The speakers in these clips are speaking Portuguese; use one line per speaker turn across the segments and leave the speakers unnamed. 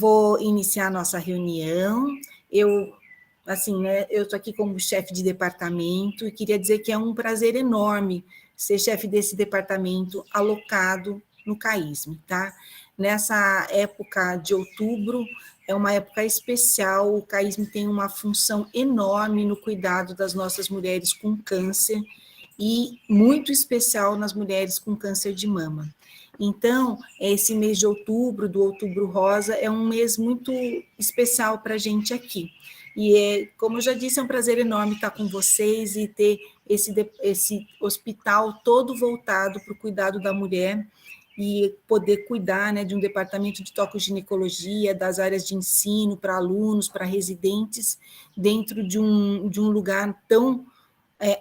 Vou iniciar a nossa reunião. Eu estou aqui como chefe de departamento e queria dizer que é um prazer enorme ser chefe desse departamento alocado no CAISM, tá? Nessa época de outubro, é uma época especial, o CAISM tem uma função enorme no cuidado das nossas mulheres com câncer e muito especial nas mulheres com câncer de mama. Então, esse mês de outubro, do Outubro Rosa, é um mês muito especial para a gente aqui. E, como eu já disse, é um prazer enorme estar com vocês e ter esse hospital todo voltado para o cuidado da mulher e poder cuidar, né, de um departamento de tocoginecologia, das áreas de ensino para alunos, para residentes, dentro de um lugar tão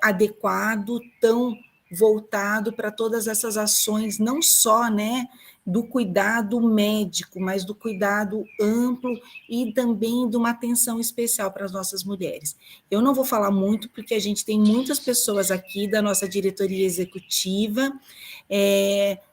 adequado, tão voltado para todas essas ações, não só, né, do cuidado médico, mas do cuidado amplo e também de uma atenção especial para as nossas mulheres. Eu não vou falar muito, porque a gente tem muitas pessoas aqui da nossa diretoria executiva,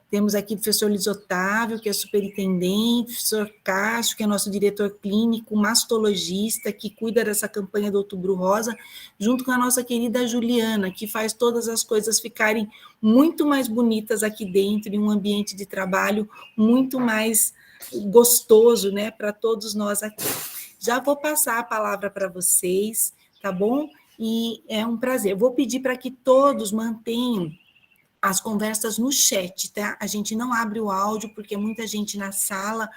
temos aqui o professor Luiz Otávio, que é superintendente, o professor Cássio, que é nosso diretor clínico, mastologista, que cuida dessa campanha do Outubro Rosa, junto com a nossa querida Juliana, que faz todas as coisas ficarem muito mais bonitas aqui dentro, em um ambiente de trabalho muito mais gostoso, né, para todos nós aqui. Já vou passar a palavra para vocês, tá bom? E é um prazer. Eu vou pedir para que todos mantenham as conversas no chat, tá? A gente não abre o áudio, porque é muita gente na sala.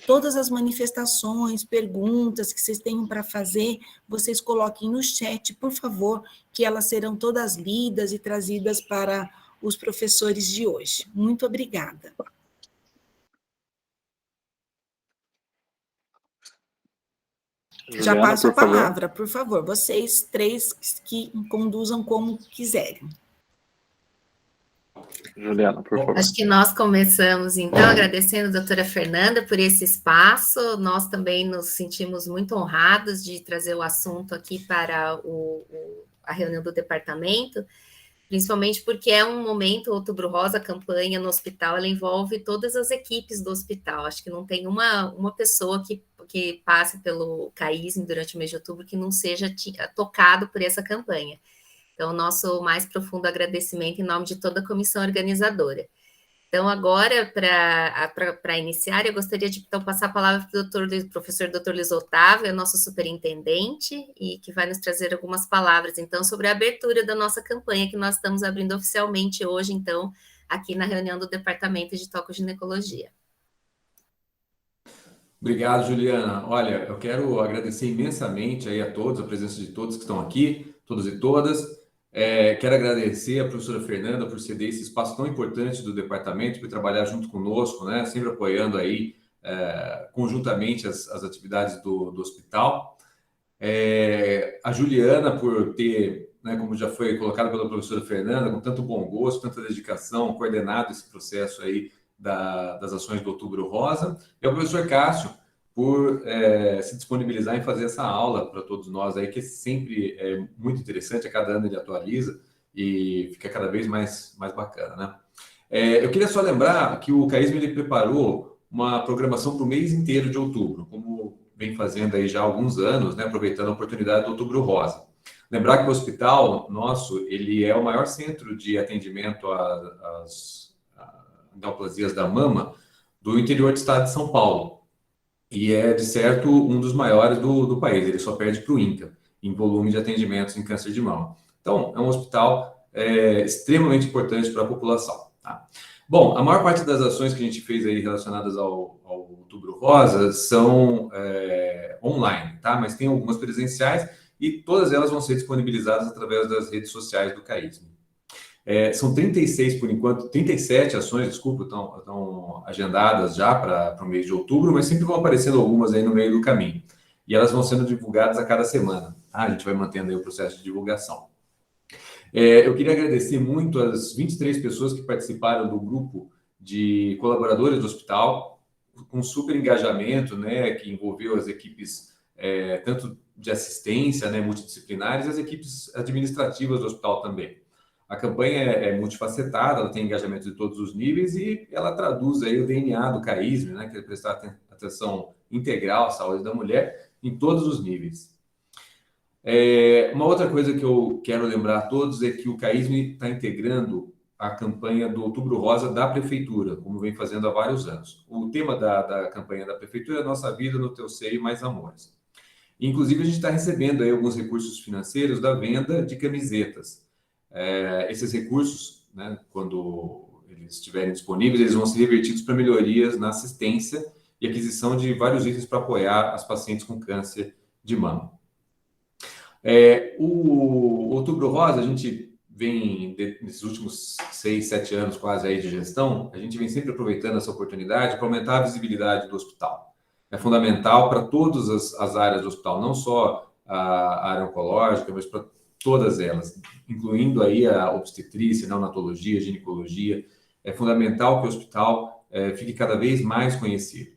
Todas as manifestações, perguntas que vocês tenham para fazer, vocês coloquem no chat, por favor, que elas serão todas lidas e trazidas para os professores de hoje. Muito obrigada.
Juliana,
já passo a palavra, por favor. Vocês três que conduzam como quiserem.
Juliana, por favor.
Acho que nós começamos, então, agradecendo a doutora Fernanda por esse espaço. Nós também nos sentimos muito honrados de trazer o assunto aqui para a reunião do departamento, principalmente porque é um momento, Outubro Rosa, a campanha no hospital, ela envolve todas as equipes do hospital. Acho que não tem uma pessoa que passe pelo CAISM durante o mês de outubro que não seja tocado por essa campanha. Então, nosso mais profundo agradecimento em nome de toda a comissão organizadora. Então, agora, para iniciar, eu gostaria de então, passar a palavra para o professor Dr. Luiz Otávio, nosso superintendente, e que vai nos trazer algumas palavras, então, sobre a abertura da nossa campanha, que nós estamos abrindo oficialmente hoje, então, aqui na reunião do Departamento de Tocoginecologia.
Obrigado, Juliana. Olha, eu quero agradecer imensamente aí a todos, a presença de todos que estão aqui, todos e todas. Quero agradecer à professora Fernanda por ceder esse espaço tão importante do departamento, por trabalhar junto conosco, né, sempre apoiando aí conjuntamente as atividades do hospital. A Juliana por ter, né, como já foi colocado pela professora Fernanda, com tanto bom gosto, tanta dedicação, coordenado esse processo aí das ações do Outubro Rosa, e ao professor Cássio por se disponibilizar em fazer essa aula para todos nós aí, que sempre é muito interessante, a cada ano ele atualiza e fica cada vez mais bacana, né? Eu queria só lembrar que o CAISM ele preparou uma programação para o mês inteiro de outubro, como vem fazendo aí já há alguns anos, né, aproveitando a oportunidade do Outubro Rosa. Lembrar que o hospital nosso, ele é o maior centro de atendimento às neoplasias da mama do interior do estado de São Paulo. E é, de certo, um dos maiores do país. Ele só perde para o INCA, em volume de atendimentos em câncer de mama. Então, é um hospital extremamente importante para a população. Tá? Bom, a maior parte das ações que a gente fez aí relacionadas ao Outubro Rosa são online, tá? Mas tem algumas presenciais e todas elas vão ser disponibilizadas através das redes sociais do CAISM. São 36, por enquanto, 37 ações, desculpa, estão agendadas já para o mês de outubro, mas sempre vão aparecendo algumas aí no meio do caminho. E elas vão sendo divulgadas a cada semana. Tá? A gente vai mantendo aí o processo de divulgação. Eu queria agradecer muito as 23 pessoas que participaram do grupo de colaboradores do hospital, com super engajamento, né, que envolveu as equipes tanto de assistência, né, multidisciplinares, e as equipes administrativas do hospital também. A campanha é multifacetada, ela tem engajamento de todos os níveis e ela traduz aí o DNA do CAISM, né, que é prestar atenção integral à saúde da mulher em todos os níveis. Uma outra coisa que eu quero lembrar a todos é que o CAISM está integrando a campanha do Outubro Rosa da Prefeitura, como vem fazendo há vários anos. O tema da campanha da Prefeitura é Nossa Vida no Teu Seio Mais Amores. Inclusive, a gente está recebendo aí alguns recursos financeiros da venda de camisetas. Esses recursos, né, quando eles estiverem disponíveis, eles vão ser revertidos para melhorias na assistência e aquisição de vários itens para apoiar as pacientes com câncer de mama. O Outubro Rosa, a gente vem, nesses últimos 6, 7 anos quase aí de gestão, a gente vem sempre aproveitando essa oportunidade para aumentar a visibilidade do hospital. É fundamental para todas as áreas do hospital, não só a área oncológica, mas para todas elas, incluindo aí a obstetrícia, neonatologia, ginecologia. É fundamental que o hospital fique cada vez mais conhecido.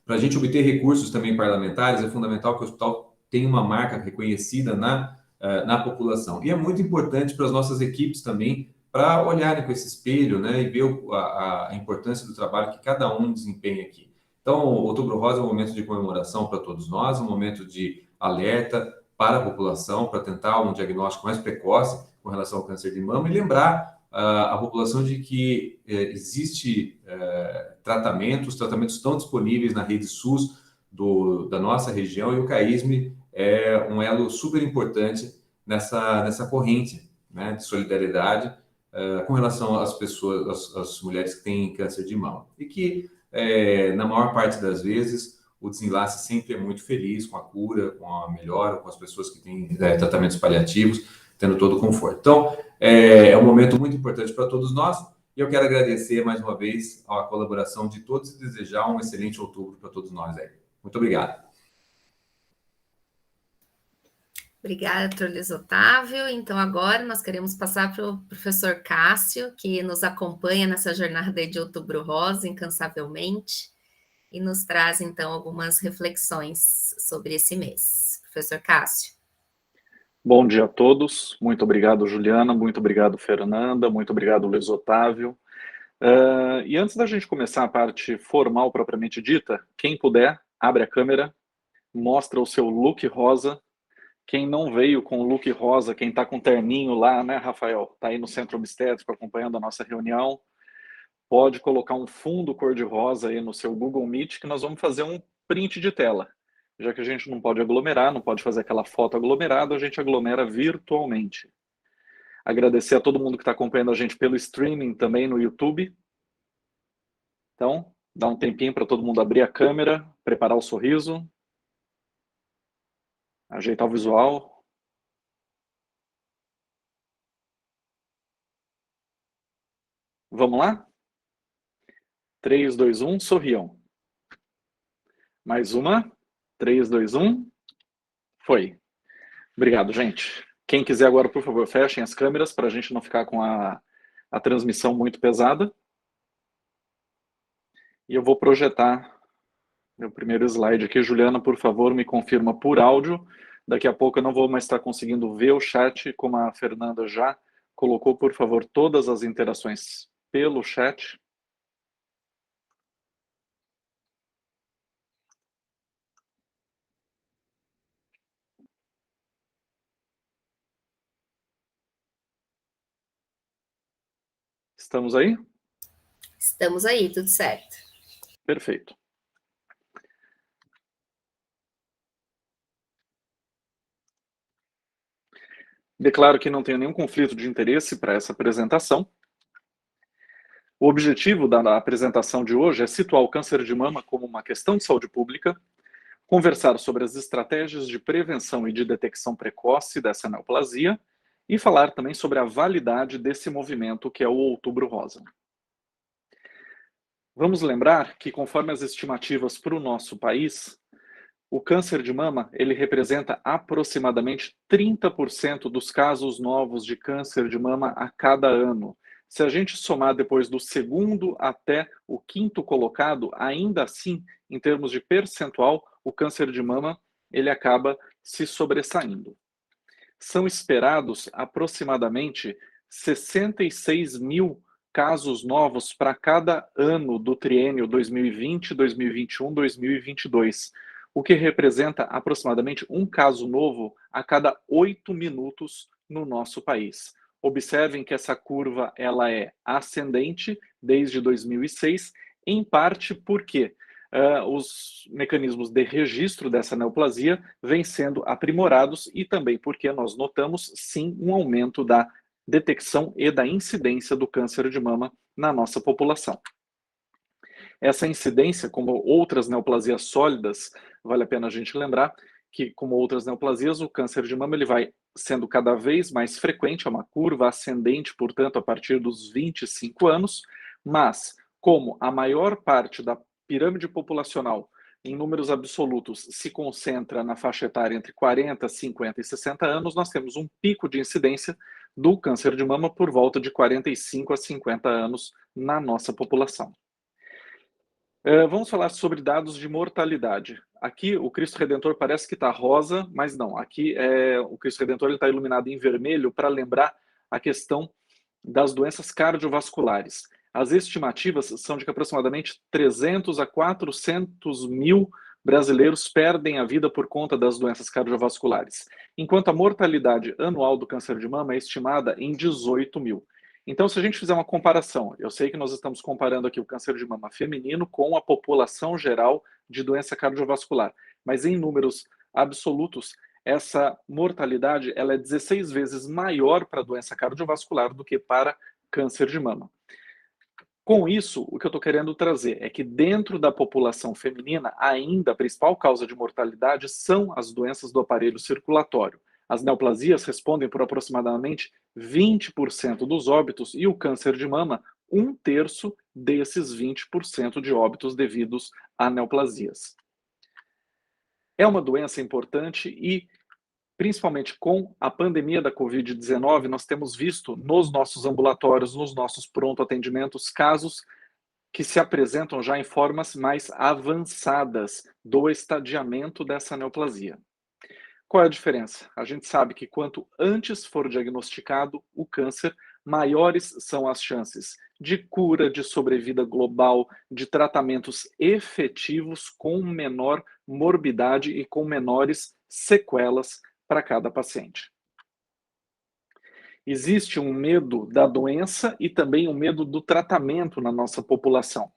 Para a gente obter recursos também parlamentares, é fundamental que o hospital tenha uma marca reconhecida na população. E é muito importante para as nossas equipes também, para olharem com esse espelho, né, e ver a importância do trabalho que cada um desempenha aqui. Então, o Outubro Rosa é um momento de comemoração para todos nós, um momento de alerta para a população, para tentar um diagnóstico mais precoce com relação ao câncer de mama e lembrar a população de que existe tratamentos estão disponíveis na rede SUS da nossa região, e o CAISM é um elo super importante nessa corrente, né, de solidariedade com relação às pessoas, às mulheres que têm câncer de mama. E que, na maior parte das vezes, o desenlace sempre é muito feliz com a cura, com a melhora, com as pessoas que têm tratamentos paliativos, tendo todo o conforto. Então, é um momento muito importante para todos nós, e eu quero agradecer mais uma vez a colaboração de todos e desejar um excelente outubro para todos nós aí. Muito obrigado.
Obrigada, doutor Luiz Otávio. Então, agora nós queremos passar para o professor Cássio, que nos acompanha nessa jornada de Outubro Rosa, incansavelmente, e nos traz, então, algumas reflexões sobre esse mês. Professor Cássio.
Bom dia a todos. Muito obrigado, Juliana. Muito obrigado, Fernanda. Muito obrigado, Luiz Otávio. E antes da gente começar a parte formal propriamente dita, quem puder, abre a câmera, mostra o seu look rosa. Quem não veio com o look rosa, quem está com terninho lá, né, Rafael? Está aí no Centro Obstétrico acompanhando a nossa reunião. Pode colocar um fundo cor-de-rosa aí no seu Google Meet, que nós vamos fazer um print de tela. Já que a gente não pode aglomerar, não pode fazer aquela foto aglomerada, a gente aglomera virtualmente. Agradecer a todo mundo que está acompanhando a gente pelo streaming também no YouTube. Então, dá um tempinho para todo mundo abrir a câmera, preparar o sorriso. Ajeitar o visual. Vamos lá? 3, 2, 1, sorriam. Mais uma. 3, 2, 1. Foi. Obrigado, gente. Quem quiser agora, por favor, fechem as câmeras para a gente não ficar com a transmissão muito pesada. E eu vou projetar meu primeiro slide aqui. Juliana, por favor, me confirma por áudio. Daqui a pouco eu não vou mais estar conseguindo ver o chat, como a Fernanda já colocou, por favor, todas as interações pelo chat. Estamos aí?
Estamos aí, tudo certo.
Perfeito. Declaro que não tenho nenhum conflito de interesse para essa apresentação. O objetivo da apresentação de hoje é situar o câncer de mama como uma questão de saúde pública, conversar sobre as estratégias de prevenção e de detecção precoce dessa neoplasia e falar também sobre a validade desse movimento que é o Outubro Rosa. Vamos lembrar que, conforme as estimativas para o nosso país, o câncer de mama ele representa aproximadamente 30% dos casos novos de câncer de mama a cada ano. Se a gente somar depois do segundo até o quinto colocado, ainda assim, em termos de percentual, o câncer de mama ele acaba se sobressaindo. São esperados aproximadamente 66 mil casos novos para cada ano do triênio 2020, 2021, 2022, o que representa aproximadamente um caso novo a cada 8 minutos no nosso país. Observem que essa curva ela é ascendente desde 2006, em parte porque os mecanismos de registro dessa neoplasia vêm sendo aprimorados e também porque nós notamos, sim, um aumento da detecção e da incidência do câncer de mama na nossa população. Essa incidência, como outras neoplasias sólidas, vale a pena a gente lembrar que, como outras neoplasias, o câncer de mama ele vai sendo cada vez mais frequente, é uma curva ascendente, portanto, a partir dos 25 anos, mas como a maior parte da pirâmide populacional, em números absolutos, se concentra na faixa etária entre 40, 50 e 60 anos, nós temos um pico de incidência do câncer de mama por volta de 45 a 50 anos na nossa população. Vamos falar sobre dados de mortalidade. Aqui o Cristo Redentor parece que está rosa, mas não. Aqui o Cristo Redentor está iluminado em vermelho para lembrar a questão das doenças cardiovasculares. As estimativas são de que aproximadamente 300 a 400 mil brasileiros perdem a vida por conta das doenças cardiovasculares, enquanto a mortalidade anual do câncer de mama é estimada em 18 mil. Então, se a gente fizer uma comparação, eu sei que nós estamos comparando aqui o câncer de mama feminino com a população geral de doença cardiovascular, mas em números absolutos, essa mortalidade ela é 16 vezes maior para a doença cardiovascular do que para câncer de mama. Com isso, o que eu estou querendo trazer é que dentro da população feminina, ainda a principal causa de mortalidade são as doenças do aparelho circulatório. As neoplasias respondem por aproximadamente 20% dos óbitos e o câncer de mama, 1/3 desses 20% de óbitos devidos a neoplasias. É uma doença importante e, principalmente com a pandemia da Covid-19, nós temos visto nos nossos ambulatórios, nos nossos pronto-atendimentos, casos que se apresentam já em formas mais avançadas do estadiamento dessa neoplasia. Qual é a diferença? A gente sabe que quanto antes for diagnosticado o câncer, maiores são as chances de cura, de sobrevida global, de tratamentos efetivos com menor morbidade e com menores sequelas para cada paciente. Existe um medo da doença e também um medo do tratamento na nossa população.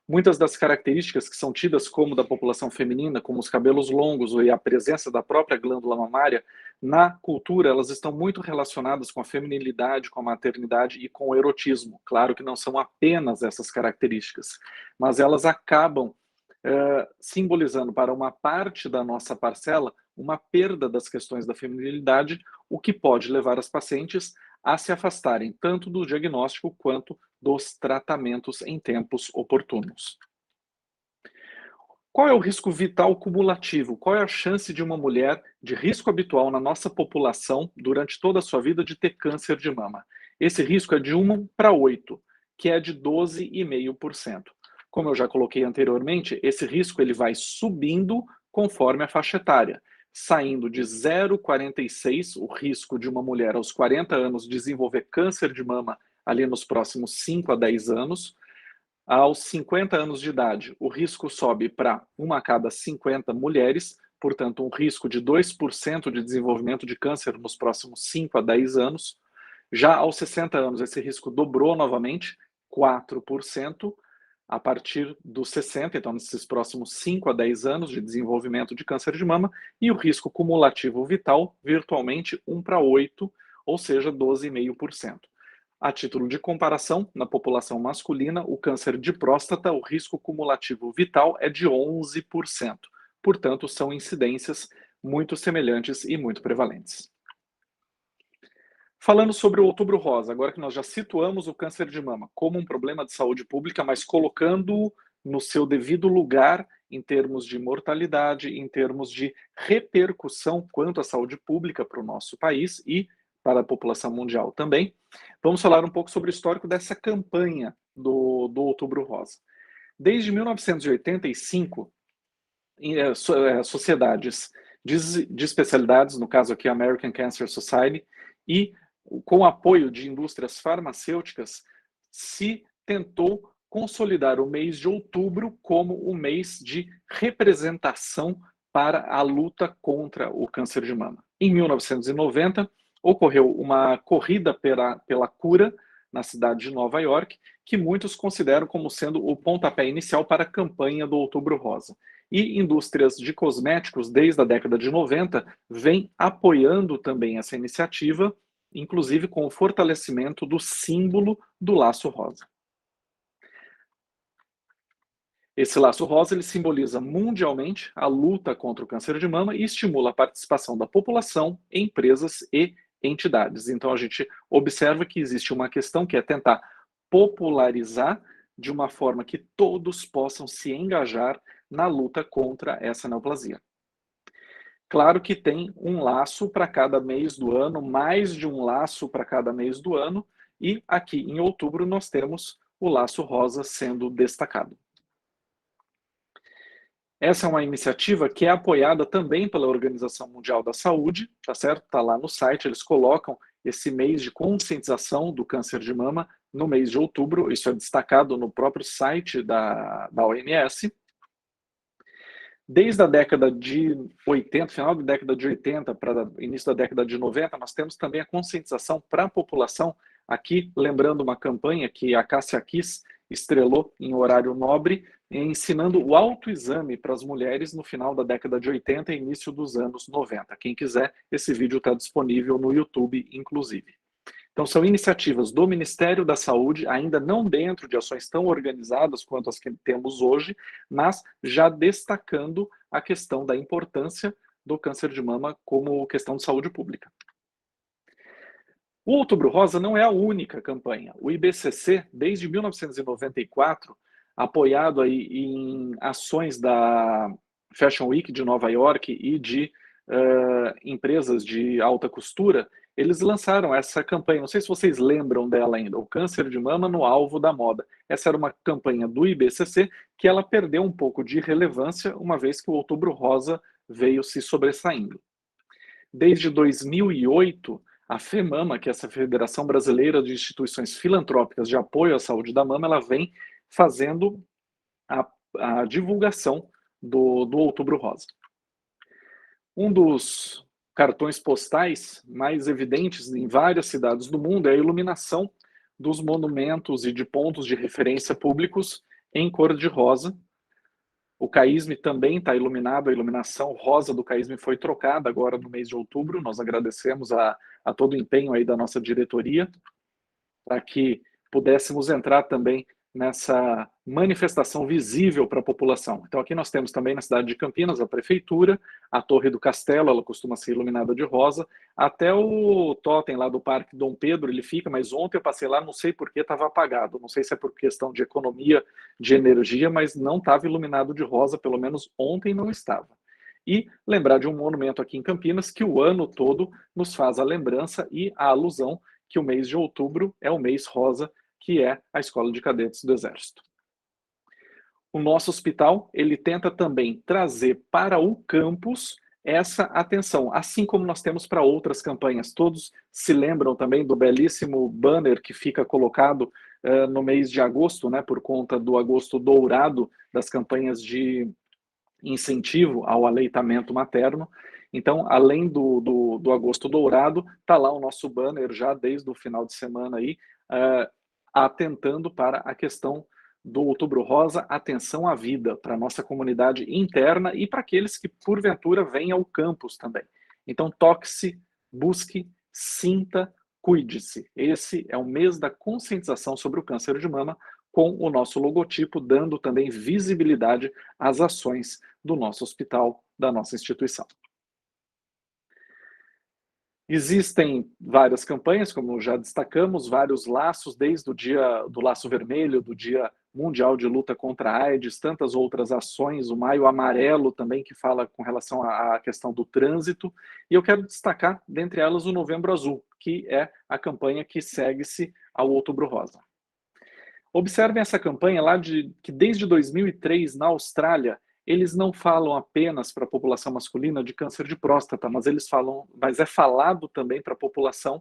Muitas das características que são tidas como da população feminina, como os cabelos longos e a presença da própria glândula mamária, na cultura elas estão muito relacionadas com a feminilidade, com a maternidade e com o erotismo. Claro que não são apenas essas características, mas elas acabam simbolizando para uma parte da nossa parcela uma perda das questões da feminilidade, o que pode levar as pacientes a se afastarem tanto do diagnóstico quanto dos tratamentos em tempos oportunos. Qual é o risco vital cumulativo? Qual é a chance de uma mulher de risco habitual na nossa população durante toda a sua vida de ter câncer de mama? Esse risco é de 1 para 8, que é de 12,5%. Como eu já coloquei anteriormente, esse risco ele vai subindo conforme a faixa etária, saindo de 0,46, o risco de uma mulher aos 40 anos desenvolver câncer de mama ali nos próximos 5 a 10 anos. Aos 50 anos de idade, o risco sobe para 1 a cada 50 mulheres, portanto, um risco de 2% de desenvolvimento de câncer nos próximos 5 a 10 anos. Já aos 60 anos, esse risco dobrou novamente, 4%. A partir dos 60, então nesses próximos 5 a 10 anos de desenvolvimento de câncer de mama, e o risco cumulativo vital, virtualmente 1 para 8, ou seja, 12,5%. A título de comparação, na população masculina, o câncer de próstata, o risco cumulativo vital é de 11%. Portanto, são incidências muito semelhantes e muito prevalentes. Falando sobre o Outubro Rosa, agora que nós já situamos o câncer de mama como um problema de saúde pública, mas colocando-o no seu devido lugar em termos de mortalidade, em termos de repercussão quanto à saúde pública para o nosso país e para a população mundial também, vamos falar um pouco sobre o histórico dessa campanha do Outubro Rosa. Desde 1985, sociedades de especialidades, no caso aqui a American Cancer Society, e com o apoio de indústrias farmacêuticas, se tentou consolidar o mês de outubro como o mês de representação para a luta contra o câncer de mama. Em 1990, ocorreu uma corrida pela cura na cidade de Nova York, que muitos consideram como sendo o pontapé inicial para a campanha do Outubro Rosa. E indústrias de cosméticos, desde a década de 90, vêm apoiando também essa iniciativa, inclusive com o fortalecimento do símbolo do laço rosa. Esse laço rosa ele simboliza mundialmente a luta contra o câncer de mama e estimula a participação da população, empresas e entidades. Então a gente observa que existe uma questão que é tentar popularizar de uma forma que todos possam se engajar na luta contra essa neoplasia. Claro que tem um laço para cada mês do ano, mais de um laço para cada mês do ano, e aqui em outubro nós temos o laço rosa sendo destacado. Essa é uma iniciativa que é apoiada também pela Organização Mundial da Saúde, tá certo? Tá lá no site, eles colocam esse mês de conscientização do câncer de mama no mês de outubro, isso é destacado no próprio site da OMS. Desde a década de 80, final da década de 80 para início da década de 90, nós temos também a conscientização para a população, aqui lembrando uma campanha que a Cássia Kiss estrelou em horário nobre, ensinando o autoexame para as mulheres no final da década de 80 e início dos anos 90. Quem quiser, esse vídeo está disponível no YouTube, inclusive. Então, são iniciativas do Ministério da Saúde, ainda não dentro de ações tão organizadas quanto as que temos hoje, mas já destacando a questão da importância do câncer de mama como questão de saúde pública. O Outubro Rosa não é a única campanha. O IBCC, desde 1994, apoiado aí em ações da Fashion Week de Nova York e de empresas de alta costura, eles lançaram essa campanha, não sei se vocês lembram dela ainda, o câncer de mama no alvo da moda. Essa era uma campanha do IBCC que ela perdeu um pouco de relevância, uma vez que o Outubro Rosa veio se sobressaindo. Desde 2008, a FEMAMA, que é essa Federação Brasileira de Instituições Filantrópicas de Apoio à Saúde da Mama, ela vem fazendo a divulgação do Outubro Rosa. Um dos cartões postais mais evidentes em várias cidades do mundo é a iluminação dos monumentos e de pontos de referência públicos em cor de rosa. O CAISM também está iluminado, a iluminação rosa do CAISM foi trocada agora no mês de outubro. Nós agradecemos a todo o empenho aí da nossa diretoria para que pudéssemos entrar também nessa manifestação visível para a população. Então aqui nós temos também na cidade de Campinas a prefeitura, a Torre do Castelo, ela costuma ser iluminada de rosa, até o totem lá do Parque Dom Pedro, ele fica, mas ontem eu passei lá, não sei por que estava apagado, não sei se é por questão de economia de energia, mas não estava iluminado de rosa, pelo menos ontem não estava. E lembrar de um monumento aqui em Campinas que o ano todo nos faz a lembrança e a alusão que o mês de outubro é o mês rosa, que é a Escola de Cadetes do Exército. O nosso hospital, ele tenta também trazer para o campus essa atenção, assim como nós temos para outras campanhas. Todos se lembram também do belíssimo banner que fica colocado no mês de agosto, né, por conta do agosto dourado das campanhas de incentivo ao aleitamento materno. Então, além do agosto dourado, está lá o nosso banner já desde o final de semana aí, atentando para a questão do Outubro Rosa, atenção à vida, para a nossa comunidade interna e para aqueles que, porventura, vêm ao campus também. Então, toque-se, busque, sinta, cuide-se. Esse é o mês da conscientização sobre o câncer de mama, com o nosso logotipo, dando também visibilidade às ações do nosso hospital, da nossa instituição. Existem várias campanhas, como já destacamos, vários laços, desde o dia do Laço Vermelho, do Dia Mundial de Luta contra a AIDS, tantas outras ações, o Maio Amarelo também, que fala com relação à questão do trânsito, e eu quero destacar, dentre elas, o Novembro Azul, que é a campanha que segue-se ao Outubro Rosa. Observem essa campanha lá que desde 2003, na Austrália, eles não falam apenas para a população masculina de câncer de próstata, mas é falado também para a população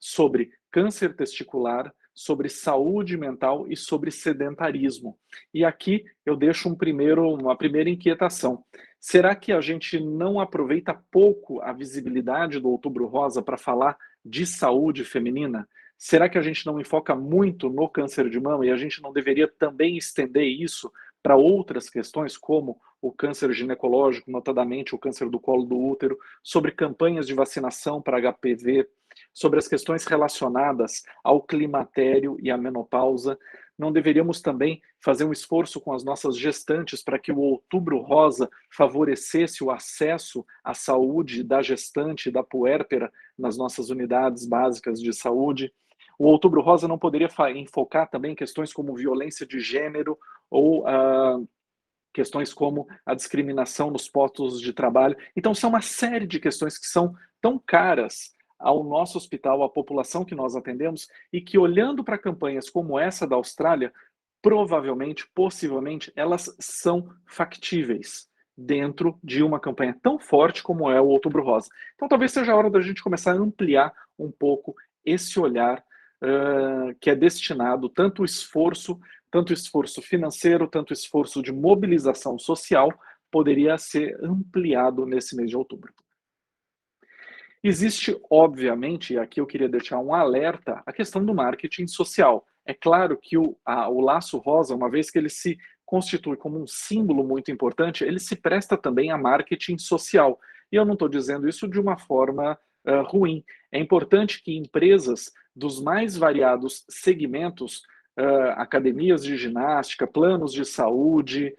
sobre câncer testicular, sobre saúde mental e sobre sedentarismo. E aqui eu deixo uma primeira inquietação. Será que a gente não aproveita pouco a visibilidade do Outubro Rosa para falar de saúde feminina? Será que a gente não enfoca muito no câncer de mama e a gente não deveria também estender isso para outras questões, como o câncer ginecológico, notadamente o câncer do colo do útero, sobre campanhas de vacinação para HPV, sobre as questões relacionadas ao climatério e à menopausa? Não deveríamos também fazer um esforço com as nossas gestantes para que o Outubro Rosa favorecesse o acesso à saúde da gestante e da puérpera nas nossas unidades básicas de saúde? O Outubro Rosa não poderia enfocar também questões como violência de gênero ou questões como a discriminação nos postos de trabalho? Então, são uma série de questões que são tão caras ao nosso hospital, à população que nós atendemos, e que, olhando para campanhas como essa da Austrália, provavelmente, possivelmente, elas são factíveis dentro de uma campanha tão forte como é o Outubro Rosa. Então, talvez seja a hora da gente começar a ampliar um pouco esse olhar que é destinado tanto esforço financeiro, tanto esforço de mobilização social, poderia ser ampliado nesse mês de outubro. Existe, obviamente, e aqui eu queria deixar um alerta, a questão do marketing social. É claro que o laço rosa, uma vez que ele se constitui como um símbolo muito importante, ele se presta também a marketing social. E eu não estou dizendo isso de uma forma ruim. É importante que empresas dos mais variados segmentos, academias de ginástica, planos de saúde,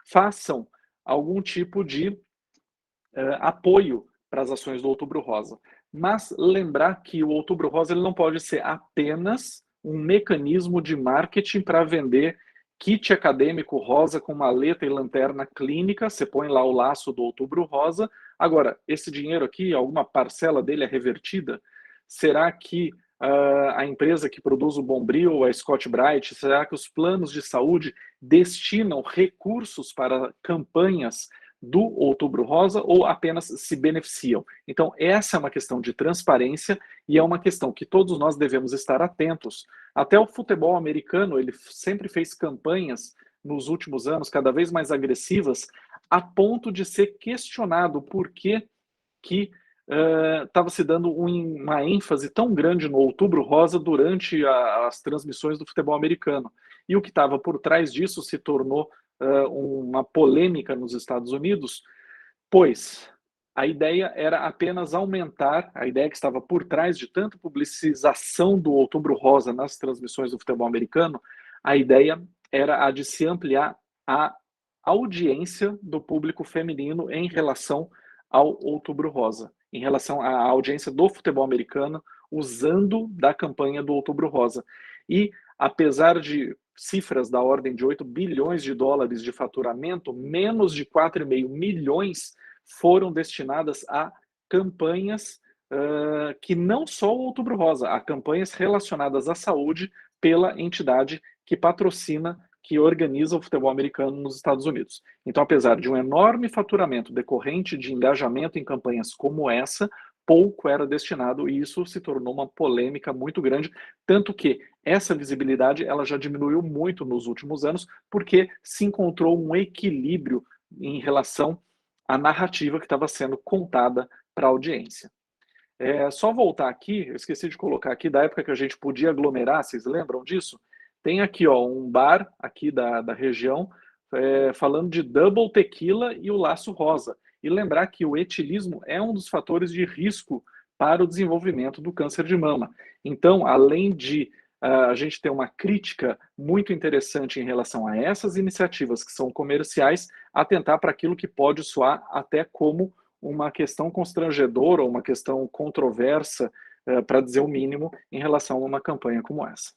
façam algum tipo de apoio para as ações do Outubro Rosa. Mas lembrar que o Outubro Rosa ele não pode ser apenas um mecanismo de marketing para vender kit acadêmico rosa com maleta e lanterna clínica. Você põe lá o laço do Outubro Rosa. Agora, esse dinheiro aqui, alguma parcela dele é revertida? Será que a empresa que produz o Bombril, a Scott Bright, será que os planos de saúde destinam recursos para campanhas do Outubro Rosa ou apenas se beneficiam? Então, essa é uma questão de transparência e é uma questão que todos nós devemos estar atentos. Até o futebol americano, ele sempre fez campanhas nos últimos anos cada vez mais agressivas, a ponto de ser questionado por que estava se dando uma ênfase tão grande no Outubro Rosa durante as transmissões do futebol americano. E o que estava por trás disso se tornou uma polêmica nos Estados Unidos, pois a ideia era apenas aumentar, a ideia que estava por trás de tanta publicização do Outubro Rosa nas transmissões do futebol americano, a ideia era a de se ampliar a audiência do público feminino em relação ao Outubro Rosa, em relação à audiência do futebol americano, usando da campanha do Outubro Rosa. E, apesar de cifras da ordem de 8 bilhões de dólares de faturamento, menos de 4,5 milhões foram destinadas a campanhas que não só o Outubro Rosa, a campanhas relacionadas à saúde pela entidade que patrocina, que organiza o futebol americano nos Estados Unidos. Então, apesar de um enorme faturamento decorrente de engajamento em campanhas como essa, pouco era destinado e isso se tornou uma polêmica muito grande, tanto que essa visibilidade ela já diminuiu muito nos últimos anos, porque se encontrou um equilíbrio em relação à narrativa que estava sendo contada para a audiência. Só voltar aqui, eu esqueci de colocar aqui, da época que a gente podia aglomerar, vocês lembram disso? Tem aqui um bar aqui da região falando de double tequila e o laço rosa. E lembrar que o etilismo é um dos fatores de risco para o desenvolvimento do câncer de mama. Então, além de a gente ter uma crítica muito interessante em relação a essas iniciativas que são comerciais, atentar para aquilo que pode soar até como uma questão constrangedora ou uma questão controversa, para dizer o mínimo, em relação a uma campanha como essa.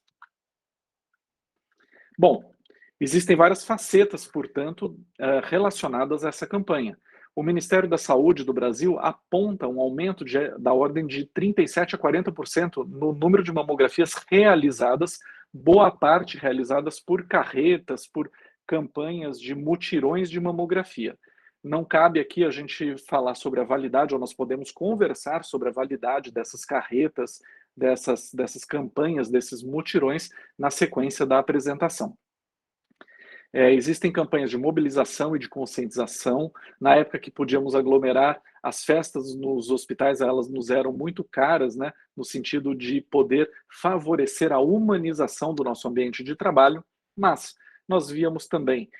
Bom, existem várias facetas, portanto, relacionadas a essa campanha. O Ministério da Saúde do Brasil aponta um aumento da ordem de 37% a 40% no número de mamografias realizadas, boa parte realizadas por carretas, por campanhas de mutirões de mamografia. Não cabe aqui a gente falar sobre a validade, ou nós podemos conversar sobre a validade dessas carretas, dessas campanhas, desses mutirões, na sequência da apresentação. Existem campanhas de mobilização e de conscientização. Na época que podíamos aglomerar, as festas nos hospitais, elas nos eram muito caras, né, no sentido de poder favorecer a humanização do nosso ambiente de trabalho, mas nós víamos também,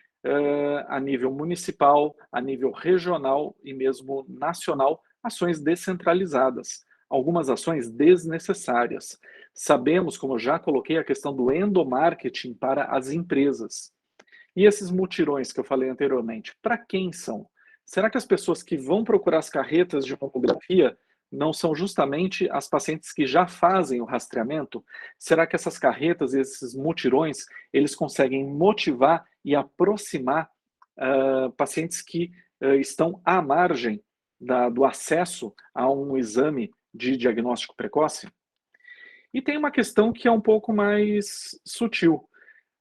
a nível municipal, a nível regional e mesmo nacional, ações descentralizadas, algumas ações desnecessárias. Sabemos, como eu já coloquei, a questão do endomarketing para as empresas. E esses mutirões que eu falei anteriormente, para quem são? Será que as pessoas que vão procurar as carretas de mamografia não são justamente as pacientes que já fazem o rastreamento? Será que essas carretas, esses mutirões, eles conseguem motivar e aproximar pacientes que estão à margem do acesso a um exame de diagnóstico precoce? E tem uma questão que é um pouco mais sutil.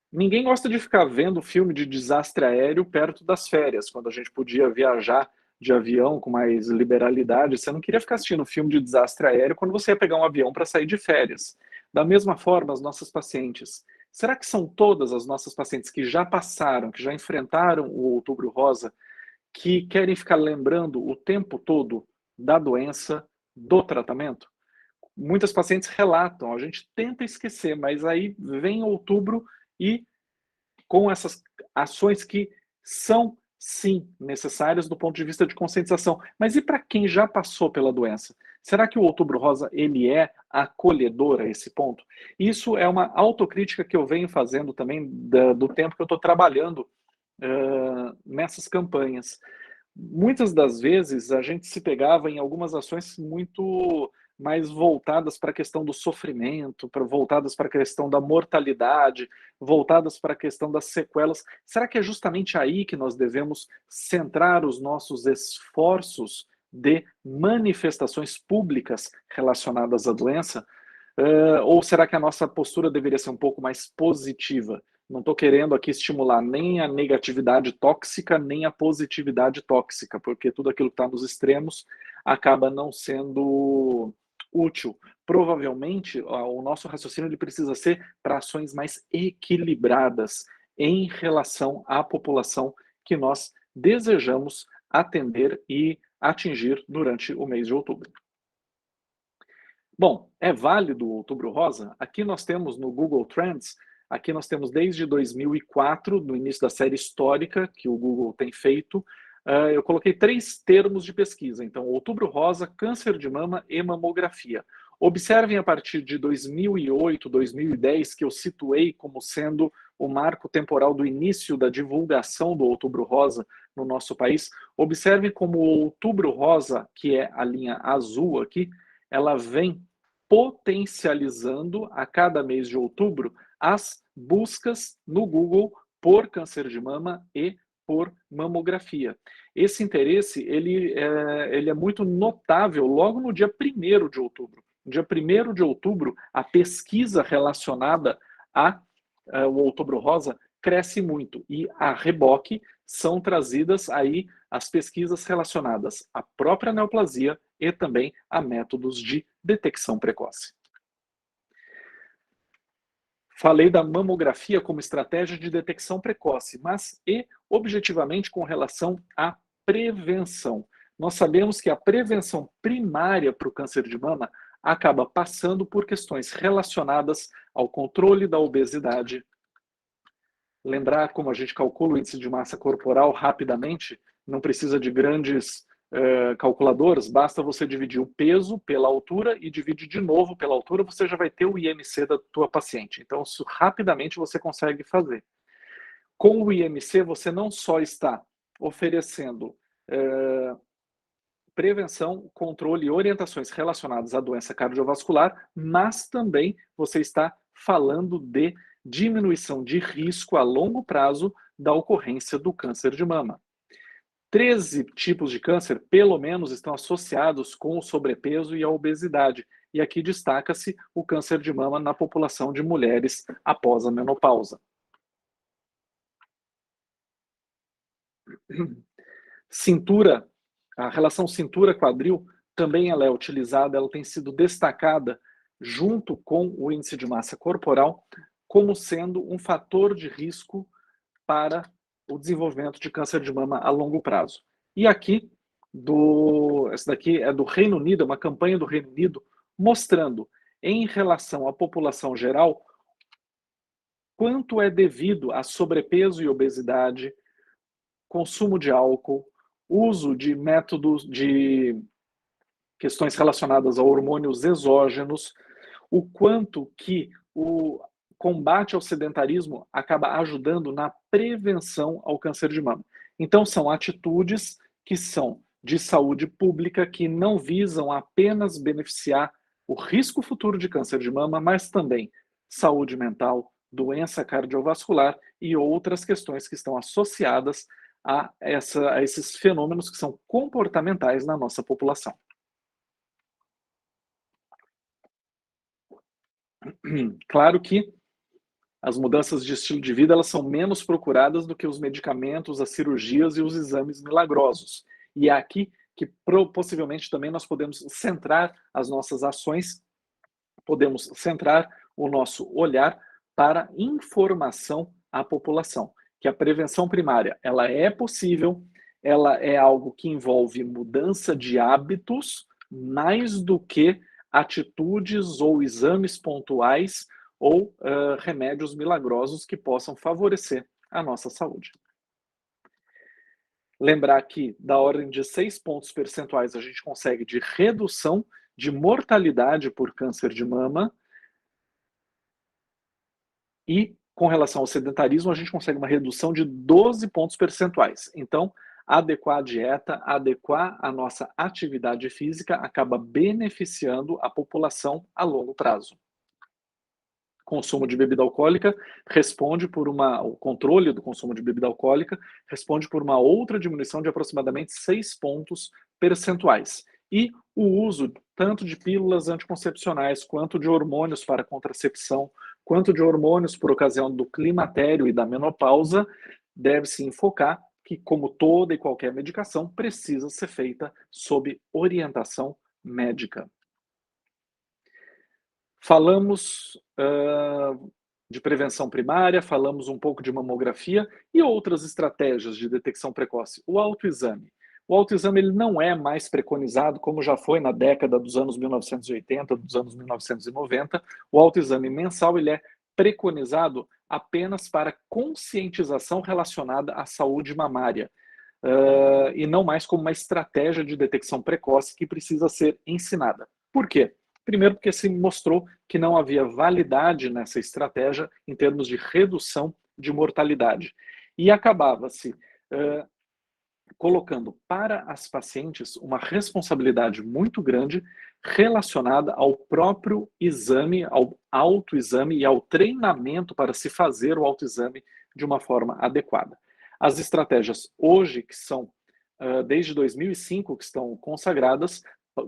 Ninguém gosta de ficar vendo filme de desastre aéreo perto das férias, quando a gente podia viajar de avião com mais liberalidade. Você não queria ficar assistindo filme de desastre aéreo quando você ia pegar um avião para sair de férias. Da mesma forma, as nossas pacientes. Será que são todas as nossas pacientes que já passaram, que já enfrentaram o Outubro Rosa, que querem ficar lembrando o tempo todo da doença, do tratamento? Muitas pacientes relatam, a gente tenta esquecer, mas aí vem outubro e com essas ações que são, sim, necessárias do ponto de vista de conscientização. Mas e para quem já passou pela doença? Será que o Outubro Rosa ele é acolhedor a esse ponto? Isso é uma autocrítica que eu venho fazendo também do tempo que eu estou trabalhando nessas campanhas. Muitas das vezes a gente se pegava em algumas ações muito mais voltadas para a questão do sofrimento, voltadas para a questão da mortalidade, voltadas para a questão das sequelas. Será que é justamente aí que nós devemos centrar os nossos esforços de manifestações públicas relacionadas à doença? Ou será que a nossa postura deveria ser um pouco mais positiva? Não estou querendo aqui estimular nem a negatividade tóxica, nem a positividade tóxica, porque tudo aquilo que está nos extremos acaba não sendo útil. Provavelmente, o nosso raciocínio ele precisa ser para ações mais equilibradas em relação à população que nós desejamos atender e atingir durante o mês de outubro. Bom, é válido o Outubro Rosa? Aqui nós temos no Google Trends, aqui nós temos desde 2004, no início da série histórica que o Google tem feito, eu coloquei 3 termos de pesquisa. Então, Outubro Rosa, câncer de mama e mamografia. Observem a partir de 2008, 2010, que eu situei como sendo o marco temporal do início da divulgação do Outubro Rosa no nosso país. Observem como o Outubro Rosa, que é a linha azul aqui, ela vem potencializando a cada mês de outubro as buscas no Google por câncer de mama e por mamografia. Esse interesse ele é muito notável logo no dia 1º de outubro. No dia 1º de outubro, a pesquisa relacionada ao Outubro Rosa cresce muito e a reboque são trazidas aí as pesquisas relacionadas à própria neoplasia e também a métodos de detecção precoce. Falei da mamografia como estratégia de detecção precoce, mas objetivamente com relação à prevenção. Nós sabemos que a prevenção primária para o câncer de mama acaba passando por questões relacionadas ao controle da obesidade. Lembrar como a gente calcula o índice de massa corporal rapidamente, não precisa de grandes calculadoras, basta você dividir o peso pela altura e divide de novo pela altura, você já vai ter o IMC da tua paciente. Então, isso rapidamente você consegue fazer. Com o IMC, você não só está oferecendo prevenção, controle e orientações relacionadas à doença cardiovascular, mas também você está falando de diminuição de risco a longo prazo da ocorrência do câncer de mama. 13 tipos de câncer, pelo menos, estão associados com o sobrepeso e a obesidade. E aqui destaca-se o câncer de mama na população de mulheres após a menopausa. Cintura, a relação cintura-quadril também ela é utilizada, ela tem sido destacada junto com o índice de massa corporal, como sendo um fator de risco para o desenvolvimento de câncer de mama a longo prazo. E aqui, essa daqui é do Reino Unido, é uma campanha do Reino Unido, mostrando, em relação à população geral, quanto é devido a sobrepeso e obesidade, consumo de álcool, uso de métodos de questões relacionadas a hormônios exógenos, o quanto que o combate ao sedentarismo acaba ajudando na prevenção ao câncer de mama. Então, são atitudes que são de saúde pública, que não visam apenas beneficiar o risco futuro de câncer de mama, mas também saúde mental, doença cardiovascular e outras questões que estão associadas a esses fenômenos que são comportamentais na nossa população. Claro que as mudanças de estilo de vida elas são menos procuradas do que os medicamentos, as cirurgias e os exames milagrosos. E é aqui que possivelmente também nós podemos centrar as nossas ações, podemos centrar o nosso olhar para informação à população, que a prevenção primária ela é possível, ela é algo que envolve mudança de hábitos mais do que atitudes ou exames pontuais ou remédios milagrosos que possam favorecer a nossa saúde. Lembrar que da ordem de 6 pontos percentuais a gente consegue de redução de mortalidade por câncer de mama e com relação ao sedentarismo a gente consegue uma redução de 12 pontos percentuais. Então, adequar a dieta, adequar a nossa atividade física acaba beneficiando a população a longo prazo. Consumo de bebida alcoólica responde por o controle do consumo de bebida alcoólica responde por uma outra diminuição de aproximadamente 6 pontos percentuais. E o uso tanto de pílulas anticoncepcionais, quanto de hormônios para contracepção, quanto de hormônios por ocasião do climatério e da menopausa, deve-se enfocar que, como toda e qualquer medicação, precisa ser feita sob orientação médica. Falamos de prevenção primária, falamos um pouco de mamografia e outras estratégias de detecção precoce. O autoexame. O autoexame ele não é mais preconizado, como já foi na década dos anos 1980, dos anos 1990. O autoexame mensal ele é preconizado apenas para conscientização relacionada à saúde mamária. E não mais como uma estratégia de detecção precoce que precisa ser ensinada. Por quê? Primeiro, porque se mostrou que não havia validade nessa estratégia em termos de redução de mortalidade. E acabava-se colocando para as pacientes uma responsabilidade muito grande relacionada ao próprio exame, ao autoexame e ao treinamento para se fazer o autoexame de uma forma adequada. As estratégias hoje, que são desde 2005, que estão consagradas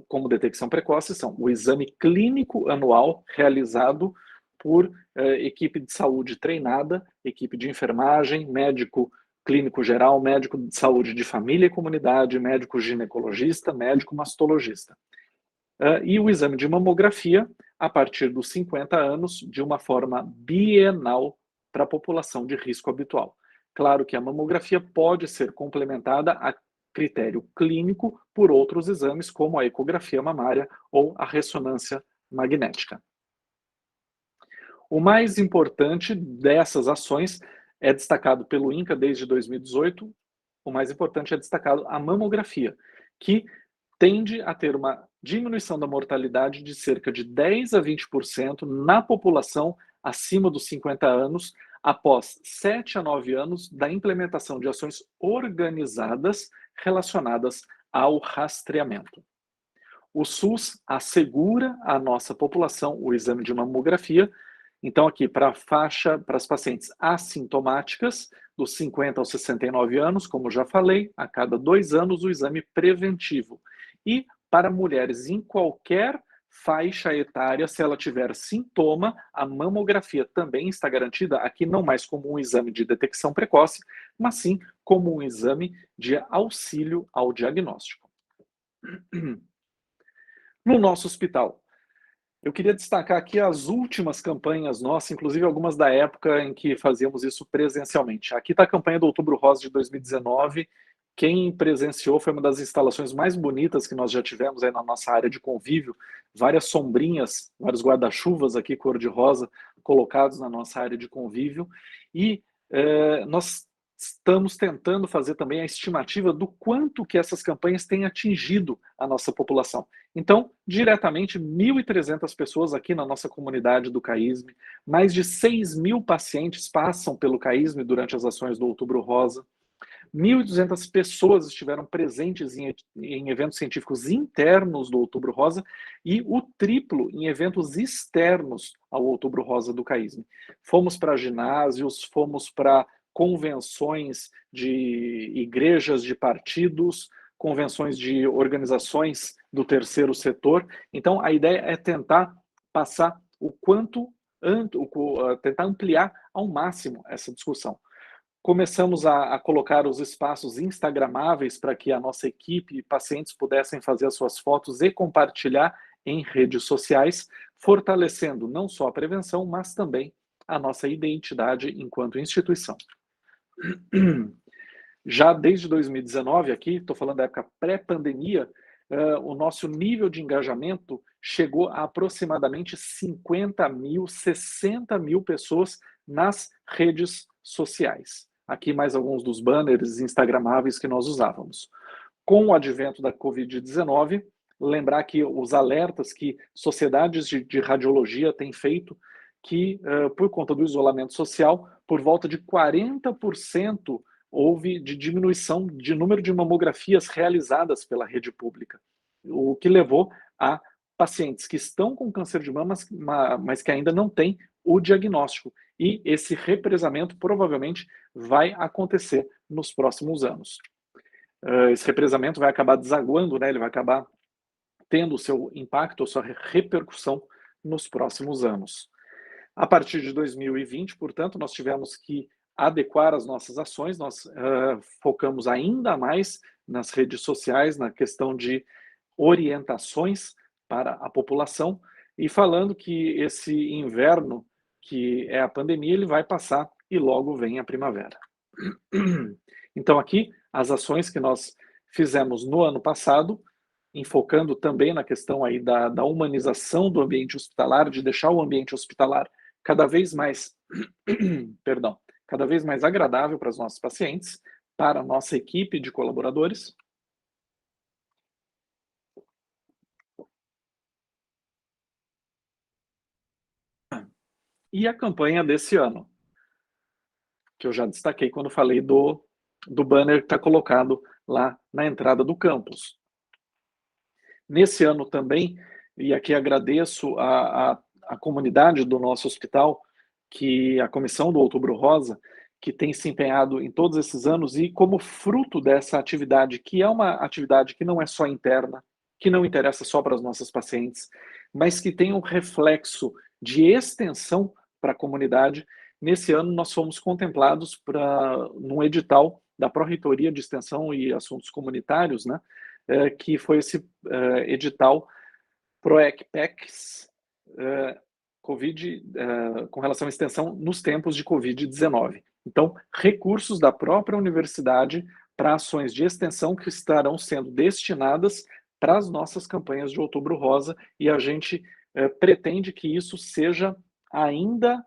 como detecção precoce, são o exame clínico anual realizado por equipe de saúde treinada, equipe de enfermagem, médico clínico geral, médico de saúde de família e comunidade, médico ginecologista, médico mastologista. E o exame de mamografia, a partir dos 50 anos, de uma forma bienal para a população de risco habitual. Claro que a mamografia pode ser complementada a critério clínico por outros exames, como a ecografia mamária ou a ressonância magnética. O mais importante dessas ações é destacado pelo INCA desde 2018, o mais importante é destacado a mamografia, que tende a ter uma diminuição da mortalidade de cerca de 10 a 20% na população acima dos 50 anos, após 7 a 9 anos da implementação de ações organizadas relacionadas ao rastreamento. O SUS assegura à nossa população o exame de mamografia. Então, aqui, para as pacientes assintomáticas, dos 50 aos 69 anos, como já falei, a cada 2 anos o exame preventivo. E para mulheres em qualquer faixa etária, se ela tiver sintoma, a mamografia também está garantida, aqui não mais como um exame de detecção precoce, mas sim como um exame de auxílio ao diagnóstico. No nosso hospital, Eu queria destacar aqui as últimas campanhas nossas, inclusive algumas da época em que fazíamos isso presencialmente. Aqui está a campanha do Outubro Rosa de 2019. Quem presenciou foi uma das instalações mais bonitas que nós já tivemos aí na nossa área de convívio. Várias sombrinhas, vários guarda-chuvas aqui cor-de-rosa colocados na nossa área de convívio. E nós estamos tentando fazer também a estimativa do quanto que essas campanhas têm atingido a nossa população. Então, diretamente, 1.300 pessoas aqui na nossa comunidade do CAISM, mais de 6.000 pacientes passam pelo CAISM durante as ações do Outubro Rosa, 1.200 pessoas estiveram presentes em eventos científicos internos do Outubro Rosa e o triplo em eventos externos ao Outubro Rosa do CAISM. Fomos para ginásios, fomos para convenções de igrejas, de partidos, convenções de organizações do terceiro setor. Então, a ideia é tentar passar tentar ampliar ao máximo essa discussão. Começamos a colocar os espaços instagramáveis para que a nossa equipe e pacientes pudessem fazer as suas fotos e compartilhar em redes sociais, fortalecendo não só a prevenção, mas também a nossa identidade enquanto instituição. Já desde 2019, aqui, estou falando da época pré-pandemia, o nosso nível de engajamento chegou a aproximadamente 50.000, 60.000 pessoas nas redes sociais. Aqui mais alguns dos banners instagramáveis que nós usávamos. Com o advento da Covid-19, lembrar que os alertas que sociedades de radiologia têm feito, que por conta do isolamento social, por volta de 40% houve de diminuição de número de mamografias realizadas pela rede pública, o que levou a pacientes que estão com câncer de mama, mas que ainda não têm o diagnóstico. E esse represamento provavelmente vai acontecer nos próximos anos. Esse represamento vai acabar desaguando, né? Ele vai acabar tendo o seu impacto, a sua repercussão nos próximos anos. A partir de 2020, portanto, nós tivemos que adequar as nossas ações, nós focamos ainda mais nas redes sociais, na questão de orientações para a população, e falando que esse inverno, que é a pandemia, ele vai passar e logo vem a primavera. Então aqui, as ações que nós fizemos no ano passado, enfocando também na questão aí da humanização do ambiente hospitalar, de deixar o ambiente hospitalar cada vez mais, cada vez mais agradável para os nossos pacientes, para a nossa equipe de colaboradores. E a campanha desse ano, que eu já destaquei quando falei do banner que está colocado lá na entrada do campus. Nesse ano também, e aqui agradeço a comunidade do nosso hospital, que a comissão do Outubro Rosa, que tem se empenhado em todos esses anos, e como fruto dessa atividade, que é uma atividade que não é só interna, que não interessa só para os nossos pacientes, mas que tem um reflexo de extensão para a comunidade. Nesse ano, nós fomos contemplados num edital da Pró-Reitoria de Extensão e Assuntos Comunitários, né, que foi esse edital PROEC-PECs com relação à extensão nos tempos de Covid-19. Então, recursos da própria universidade para ações de extensão que estarão sendo destinadas para as nossas campanhas de Outubro Rosa, e a gente pretende que isso seja ainda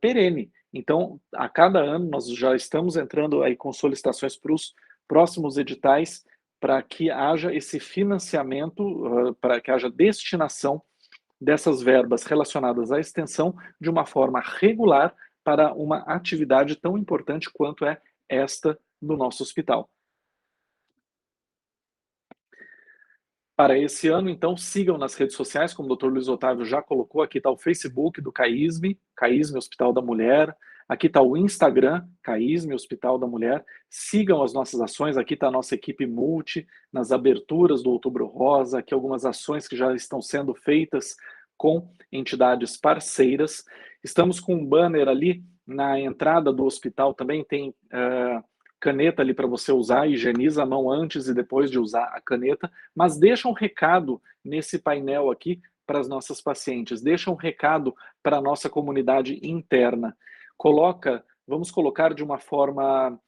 perene. Então, a cada ano, nós já estamos entrando aí com solicitações para os próximos editais, para que haja esse financiamento, para que haja destinação dessas verbas relacionadas à extensão de uma forma regular para uma atividade tão importante quanto é esta do nosso hospital. Para esse ano, então, sigam nas redes sociais, como o Dr. Luiz Otávio já colocou, aqui está o Facebook do CAISM, CAISM Hospital da Mulher, aqui está o Instagram, CAISM Hospital da Mulher, sigam as nossas ações, aqui está a nossa equipe multi, nas aberturas do Outubro Rosa, aqui algumas ações que já estão sendo feitas com entidades parceiras. Estamos com um banner ali na entrada do hospital, também tem caneta ali para você usar, higieniza a mão antes e depois de usar a caneta, mas deixa um recado nesse painel aqui para as nossas pacientes, deixa um recado para a nossa comunidade interna. Vamos colocar de uma forma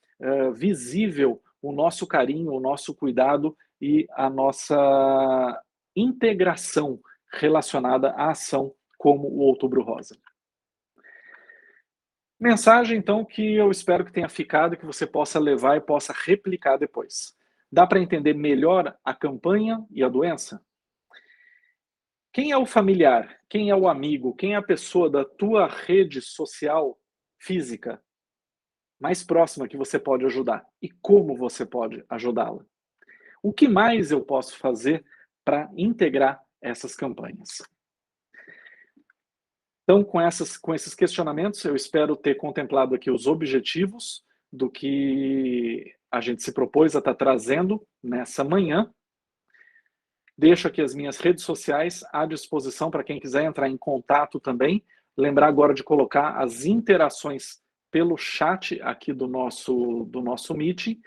visível o nosso carinho, o nosso cuidado e a nossa integração relacionada à ação como o Outubro Rosa. Mensagem, então, que eu espero que tenha ficado e que você possa levar e possa replicar depois. Dá para entender melhor a campanha e a doença? Quem é o familiar? Quem é o amigo? Quem é a pessoa da tua rede social física mais próxima que você pode ajudar? E como você pode ajudá-la? O que mais eu posso fazer para integrar essas campanhas? Então, com esses questionamentos, eu espero ter contemplado aqui os objetivos do que a gente se propôs a estar trazendo nessa manhã. Deixo aqui as minhas redes sociais à disposição para quem quiser entrar em contato também. Lembrar agora de colocar as interações pelo chat aqui do nosso meeting.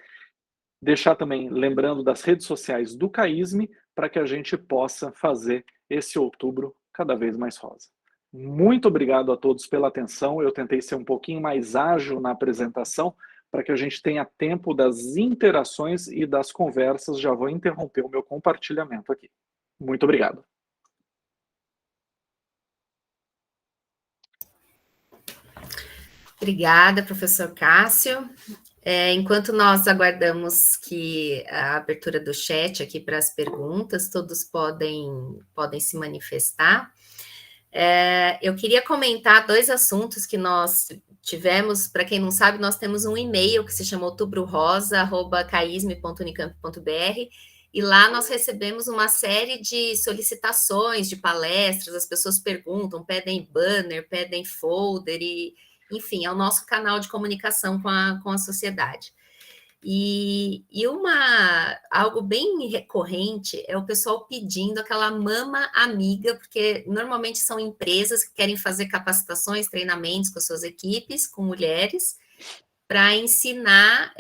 Deixar também, lembrando das redes sociais do CAISM, para que a gente possa fazer esse outubro cada vez mais rosa. Muito obrigado a todos pela atenção. Eu tentei ser um pouquinho mais ágil na apresentação, para que a gente tenha tempo das interações e das conversas. Já vou interromper o meu compartilhamento aqui. Muito obrigado.
Obrigada, professor Cássio. Enquanto nós aguardamos que a abertura do chat aqui para as perguntas, todos podem se manifestar. Eu queria comentar 2 assuntos que nós tivemos. Para quem não sabe, nós temos um e-mail que se chama outubrorosa@caism.unicamp.br, e lá nós recebemos uma série de solicitações de palestras, as pessoas perguntam, pedem banner, pedem folder, e, enfim, é o nosso canal de comunicação com a sociedade. E algo bem recorrente é o pessoal pedindo aquela mama amiga, porque normalmente são empresas que querem fazer capacitações, treinamentos com as suas equipes, com mulheres, para ensinar